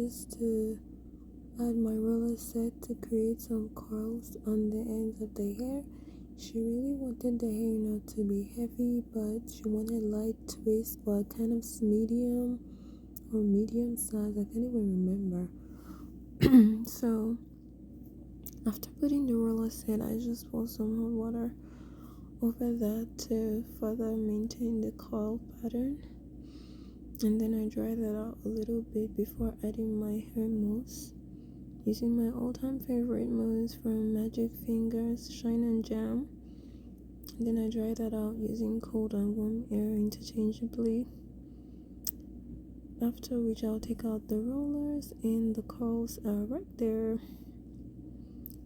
just to add my roller set to create some curls on the ends of the hair. She really wanted the hair not to be heavy, but she wanted light twist, but kind of medium or medium size. I can't even remember. So after putting the roller set, I just pour some hot water over that to further maintain the curl pattern, and then I dry that out a little bit before adding my hair mousse using my all-time favorite mousse from Magic Fingers Shine and Jam. And then I dry that out using cold and warm air interchangeably, after which I'll take out the rollers and the curls are right there.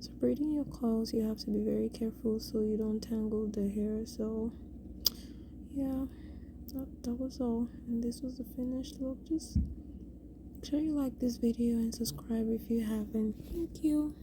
So braiding your curls, you have to be very careful so you don't tangle the hair. So yeah, that was all, and this was the finished look. Just make sure you like this video and subscribe if you haven't. Thank you.